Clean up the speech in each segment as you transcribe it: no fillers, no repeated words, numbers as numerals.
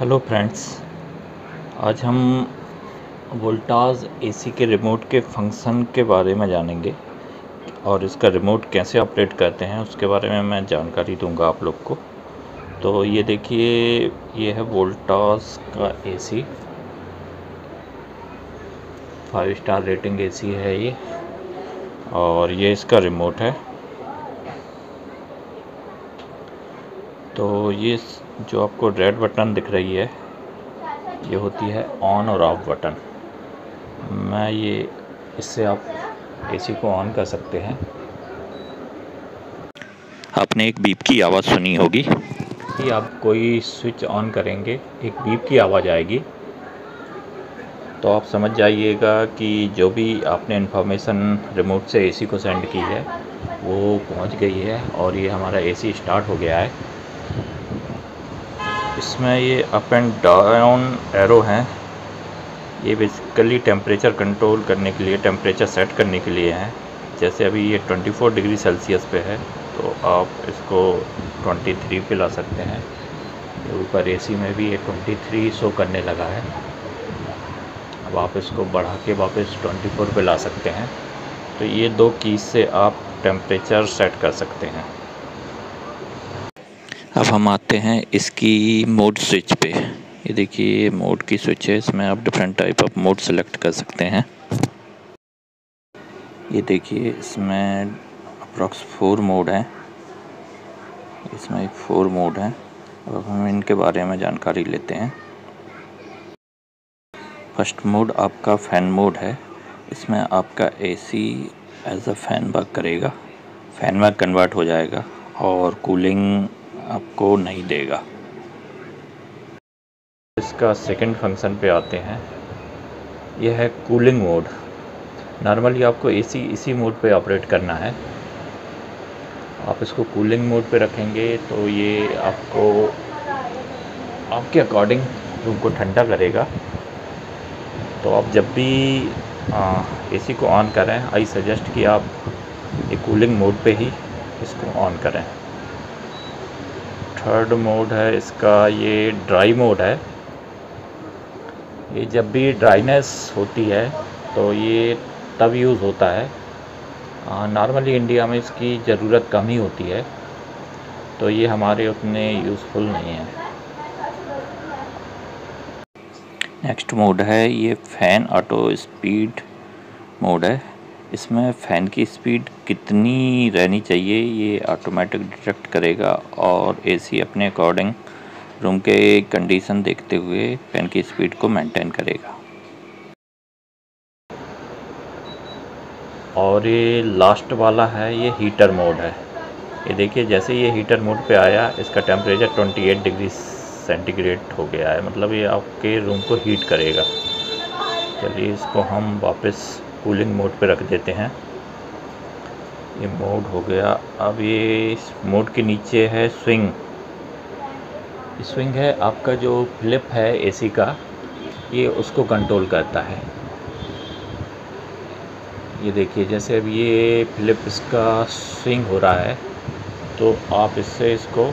Hello friends, आज हम Voltas AC के रिमोट के फंक्शन के बारे में जानेंगे और इसका रिमोट कैसे ऑपरेट करते हैं उसके बारे में मैं जानकारी दूंगा आप लोग को। तो ये देखिए, ये है वोल्टास का एसी, 5 स्टार रेटिंग एसी है ये, और ये इसका रिमोट है। तो ये जो आपको रेड बटन दिख रही है ये होती है ऑन और ऑफ बटन। इससे आप एसी को ऑन कर सकते हैं। आपने एक बीप की आवाज़ सुनी होगी कि आप कोई स्विच ऑन करेंगे एक बीप की आवाज़ आएगी, तो आप समझ जाइएगा कि जो भी आपने इन्फॉर्मेशन रिमोट से एसी को सेंड की है वो पहुंच गई है और ये हमारा एसी स्टार्ट हो गया है। इसमें ये अप एंड डाउन एरो हैं, ये बेसिकली टेम्परेचर कंट्रोल करने के लिए, टेम्परेचर सेट करने के लिए हैं। जैसे अभी ये 24 डिग्री सेल्सियस पे है तो आप इसको 23 पे ला सकते हैं। ऊपर एसी में भी ये 23 शो करने लगा है। अब आप इसको बढ़ा के वापस 24 पे ला सकते हैं। तो ये दो कीज से आप टेम्परेचर सेट कर सकते हैं। अब हम आते हैं इसकी मोड स्विच पे। ये देखिए, मोड की स्विच है, इसमें आप different type of mode select कर सकते हैं। ये देखिए, इसमें अप्रॉक्स 4 मोड हैं, इसमें 4 मोड हैं। अब हम इनके बारे में जानकारी लेते हैं। फर्स्ट मोड आपका फ़ैन मोड है। इसमें आपका AC as a fan work करेगा, फ़ैन में कन्वर्ट हो जाएगा और कूलिंग आपको नहीं देगा। इसका सेकंड फंक्शन पे आते हैं, यह है कूलिंग मोड। नॉर्मली आपको एसी इसी मोड पे ऑपरेट करना है। आप इसको कूलिंग मोड पे रखेंगे तो ये आपको आपके अकॉर्डिंग रूम को ठंडा करेगा। तो आप जब भी एसी को ऑन करें, आई सजेस्ट कि आप ये कूलिंग मोड पे ही इसको ऑन करें। थर्ड मोड है इसका, ये ड्राई मोड है। ये जब भी ड्राइनेस होती है तो ये तब यूज़ होता है। नॉर्मली इंडिया में इसकी ज़रूरत कम ही होती है, तो ये हमारे उतने यूज़फुल नहीं है। नेक्स्ट मोड है ये फ़ैन ऑटो स्पीड मोड है। इसमें फ़ैन की स्पीड कितनी रहनी चाहिए ये ऑटोमेटिक डिटेक्ट करेगा और एसी अपने अकॉर्डिंग रूम के कंडीशन देखते हुए फ़ैन की स्पीड को मेंटेन करेगा। और ये लास्ट वाला है, ये हीटर मोड है। ये देखिए, जैसे ये हीटर मोड पे आया इसका टेम्परेचर 28 डिग्री सेंटीग्रेड हो गया है, मतलब ये आपके रूम को हीट करेगा। चलिए इसको हम वापस कूलिंग मोड पे रख देते हैं। ये मोड हो गया। अब ये इस मोड के नीचे है स्विंग। स्विंग है आपका जो फ्लिप है एसी का, ये उसको कंट्रोल करता है। ये देखिए, जैसे अब ये फ्लिप इसका स्विंग हो रहा है तो आप इससे इसको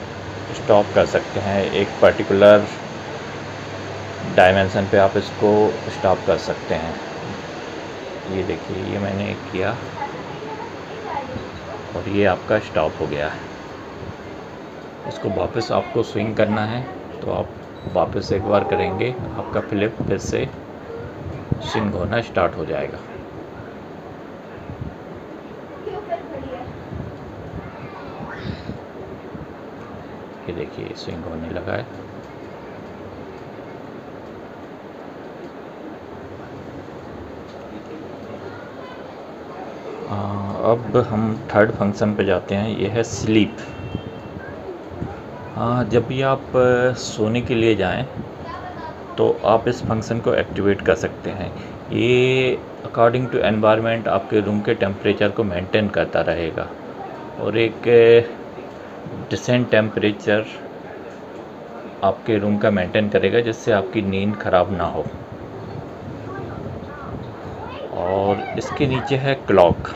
स्टॉप कर सकते हैं। एक पर्टिकुलर डायमेंशन पे आप इसको स्टॉप कर सकते हैं। ये देखिए, ये मैंने किया और ये आपका स्टॉप हो गया है। इसको वापस आपको स्विंग करना है तो आप वापस एक बार करेंगे, आपका फ्लिप फिर से स्विंग होना स्टार्ट हो जाएगा। ये देखिए, स्विंग होने लगा है। अब हम थर्ड फंक्शन पे जाते हैं, ये है स्लीप। जब भी आप सोने के लिए जाएं तो आप इस फंक्शन को एक्टिवेट कर सकते हैं। ये अकॉर्डिंग टू एनवायरनमेंट आपके रूम के टेम्परेचर को मेंटेन करता रहेगा और एक डिसेंट टेम्परेचर आपके रूम का मेंटेन करेगा, जिससे आपकी नींद ख़राब ना हो। और इसके नीचे है क्लॉक।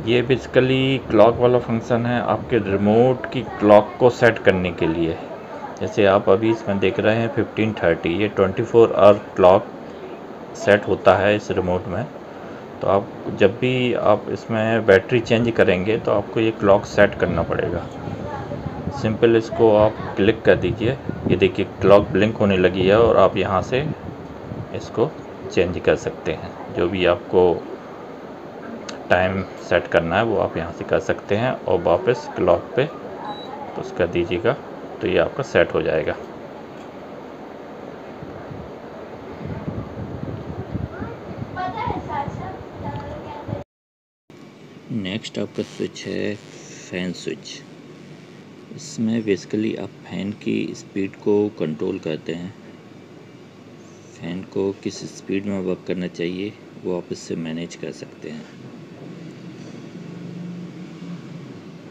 ये बेसिकली क्लॉक वाला फंक्शन है आपके रिमोट की क्लॉक को सेट करने के लिए। जैसे आप अभी इसमें देख रहे हैं 15:30, ये 24 आवर क्लॉक सेट होता है इस रिमोट में। तो आप जब भी आप इसमें बैटरी चेंज करेंगे तो आपको ये क्लॉक सेट करना पड़ेगा। सिंपल इसको आप क्लिक कर दीजिए, ये देखिए क्लॉक ब्लिंक होने लगी है और आप यहाँ से इसको चेंज कर सकते हैं। जो भी आपको टाइम सेट करना है वो आप यहाँ से कर सकते हैं और वापस क्लॉक पे पुश कर दीजिएगा तो ये आपका सेट हो जाएगा। नेक्स्ट आपका स्विच है फ़ैन स्विच। इसमें बेसिकली आप फ़ैन की स्पीड को कंट्रोल करते हैं। फ़ैन को किस स्पीड में वर्क करना चाहिए वो आप इससे मैनेज कर सकते हैं।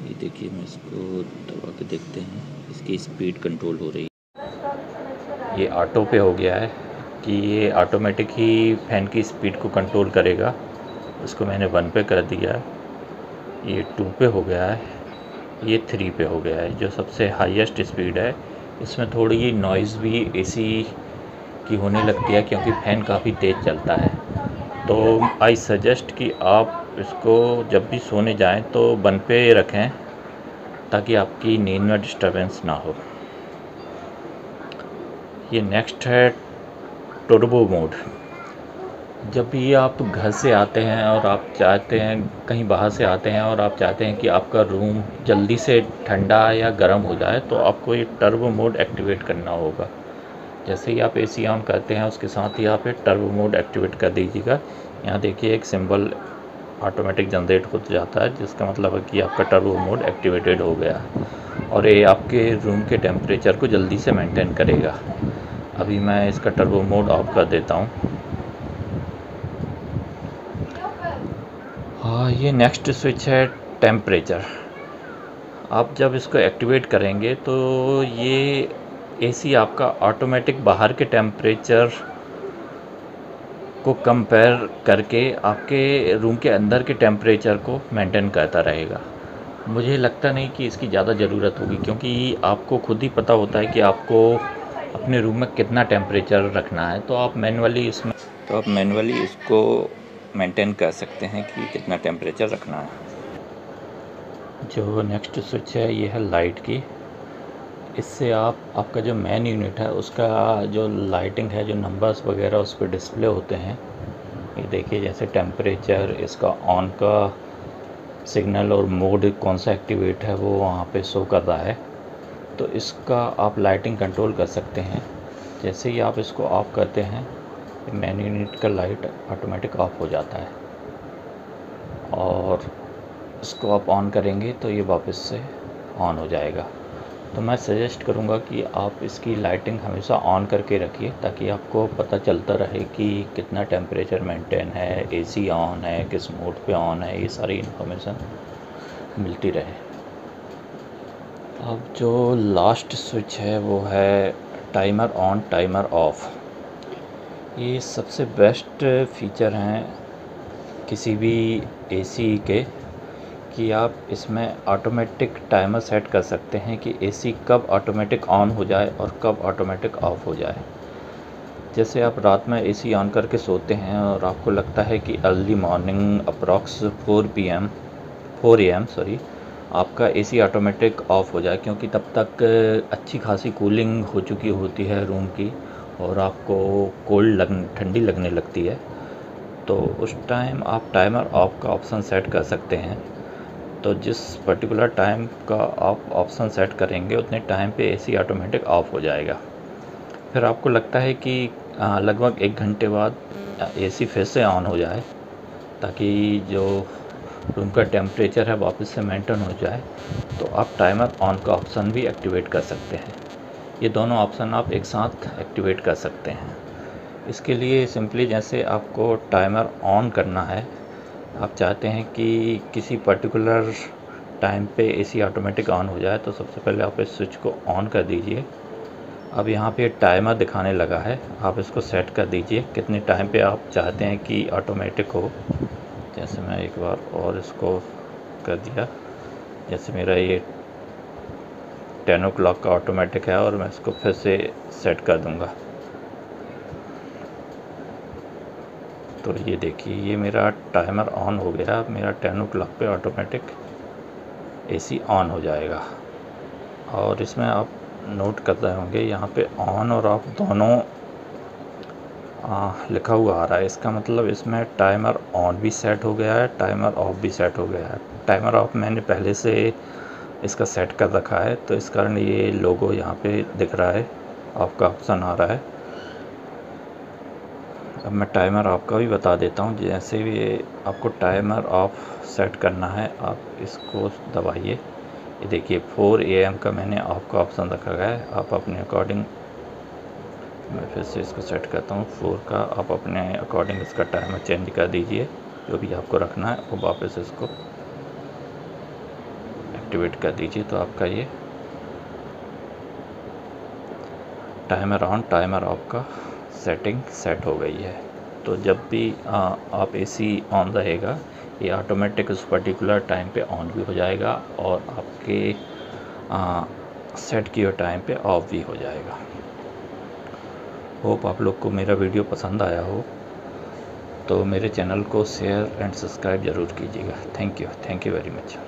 ये देखिए, मैं इसको दबा के देखते हैं, इसकी स्पीड कंट्रोल हो रही है। ये ऑटो पे हो गया है कि ये ऑटोमेटिक ही फ़ैन की स्पीड को कंट्रोल करेगा। इसको मैंने 1 पे कर दिया है, ये 2 पे हो गया है, ये 3 पे हो गया है, जो सबसे हाईएस्ट स्पीड है। इसमें थोड़ी नॉइज़ भी एसी की होने लगती है क्योंकि फ़ैन काफ़ी तेज़ चलता है। तो आई सजेस्ट कि आप इसको जब भी सोने जाएं तो 1 पे रखें ताकि आपकी नींद में डिस्टर्बेंस ना हो। ये नेक्स्ट है टर्बो मोड। जब भी आप घर से आते हैं और आप चाहते हैं, कहीं बाहर से आते हैं और आप चाहते हैं कि आपका रूम जल्दी से ठंडा या गर्म हो जाए तो आपको ये टर्बो मोड एक्टिवेट करना होगा। जैसे ही आप एसी ऑन करते हैं उसके साथ ही आप ये टर्बो मोड एक्टिवेट कर दीजिएगा। यहाँ देखिए एक सिंबल ऑटोमेटिक जनरेट हो जाता है, जिसका मतलब है कि आपका टर्बो मोड एक्टिवेटेड हो गया और ये आपके रूम के टेम्परेचर को जल्दी से मेंटेन करेगा। अभी मैं इसका टर्बो मोड ऑफ कर देता हूँ। हाँ, ये नेक्स्ट स्विच है टेम्परेचर। आप जब इसको एक्टिवेट करेंगे तो ये एसी आपका ऑटोमेटिक बाहर के टेम्परेचर को कंपेयर करके आपके रूम के अंदर के टेम्परेचर को मेंटेन करता रहेगा। मुझे लगता नहीं कि इसकी ज़्यादा ज़रूरत होगी क्योंकि आपको खुद ही पता होता है कि आपको अपने रूम में कितना टेम्परेचर रखना है। तो आप मैनुअली इसको मेंटेन कर सकते हैं कि कितना टेम्परेचर रखना है। जो नेक्स्ट स्विच है ये है लाइट की। इससे आपका जो मेन यूनिट है उसका जो लाइटिंग है, जो नंबर्स वगैरह उस पर डिस्प्ले होते हैं। ये देखिए, जैसे टेम्परेचर, इसका ऑन का सिग्नल और मोड कौन सा एक्टिवेट है वो वहाँ पे शो कर रहा है। तो इसका आप लाइटिंग कंट्रोल कर सकते हैं। जैसे ही आप इसको ऑफ़ करते हैं मेन यूनिट का लाइट ऑटोमेटिक ऑफ हो जाता है और इसको आप ऑन करेंगे तो ये वापस से ऑन हो जाएगा। तो मैं सजेस्ट करूँगा कि आप इसकी लाइटिंग हमेशा ऑन करके रखिए ताकि आपको पता चलता रहे कि कितना टेम्परेचर मेंटेन है, एसी ऑन है, किस मोड पे ऑन है, ये सारी इन्फॉर्मेशन मिलती रहे। अब जो लास्ट स्विच है वो है टाइमर ऑन टाइमर ऑफ़। ये सबसे बेस्ट फीचर हैं किसी भी एसी के कि आप इसमें ऑटोमेटिक टाइमर सेट कर सकते हैं कि एसी कब ऑटोमेटिक ऑन हो जाए और कब ऑटोमेटिक ऑफ़ हो जाए। जैसे आप रात में एसी ऑन करके सोते हैं और आपको लगता है कि अर्ली मॉर्निंग अप्रॉक्स 4 AM आपका एसी ऑटोमेटिक ऑफ़ हो जाए, क्योंकि तब तक अच्छी खासी कूलिंग हो चुकी होती है रूम की और आपको ठंडी लगने लगती है। तो उस टाइम आप टाइमर ऑफ का ऑप्शन सेट कर सकते हैं। तो जिस पर्टिकुलर टाइम का आप ऑप्शन सेट करेंगे उतने टाइम पे एसी ऑटोमेटिक ऑफ़ हो जाएगा। फिर आपको लगता है कि लगभग 1 घंटे बाद एसी फिर से ऑन हो जाए ताकि जो रूम का टेम्परेचर है वापस से मेंटेन हो जाए, तो आप टाइमर ऑन का ऑप्शन भी एक्टिवेट कर सकते हैं। ये दोनों ऑप्शन आप एक साथ एक्टिवेट कर सकते हैं। इसके लिए सिंपली जैसे आपको टाइमर ऑन करना है, आप चाहते हैं कि किसी पर्टिकुलर टाइम पे एसी ऑटोमेटिक ऑन हो जाए, तो सबसे पहले आप इस स्विच को ऑन कर दीजिए। अब यहाँ पे टाइमर दिखाने लगा है, आप इसको सेट कर दीजिए कितने टाइम पे आप चाहते हैं कि ऑटोमेटिक हो। जैसे मैं एक बार और इसको कर दिया, जैसे मेरा ये 10 o'clock का ऑटोमेटिक है और मैं इसको फिर से सेट कर दूंगा। तो ये देखिए ये मेरा टाइमर ऑन हो गया। मेरा 10 o'clock पे ऑटोमेटिक एसी ऑन हो जाएगा। और इसमें आप नोट कर रहे होंगे यहाँ पे ऑन और ऑफ दोनों लिखा हुआ आ रहा है। इसका मतलब इसमें टाइमर ऑन भी सेट हो गया है, टाइमर ऑफ भी सेट हो गया है। टाइमर ऑफ मैंने पहले से इसका सेट कर रखा है, तो इस कारण ये लोगो यहाँ पे दिख रहा है, ऑफ का ऑप्शन आ रहा है। अब मैं टाइमर ऑफ का भी बता देता हूँ। जैसे भी आपको टाइमर ऑफ सेट करना है, आप इसको दबाइए। ये देखिए 4 AM का मैंने ऑफ का ऑप्शन रखा है। आप अपने अकॉर्डिंग, मैं फिर से इसको सेट करता हूँ 4 का, आप अपने अकॉर्डिंग इसका टाइमर चेंज कर दीजिए। जो भी आपको रखना है वो वापस इसको एक्टिवेट कर दीजिए। तो आपका ये टाइमर ऑन टाइमर ऑफ का सेटिंग सेट हो गई है। तो जब भी आप एसी ऑन रहेगा, ये ऑटोमेटिक उस पर्टिकुलर टाइम पे ऑन भी हो जाएगा और आपके सेट किए टाइम पे ऑफ भी हो जाएगा। होप आप लोग को मेरा वीडियो पसंद आया हो, तो मेरे चैनल को शेयर एंड सब्सक्राइब ज़रूर कीजिएगा। Thank you very much.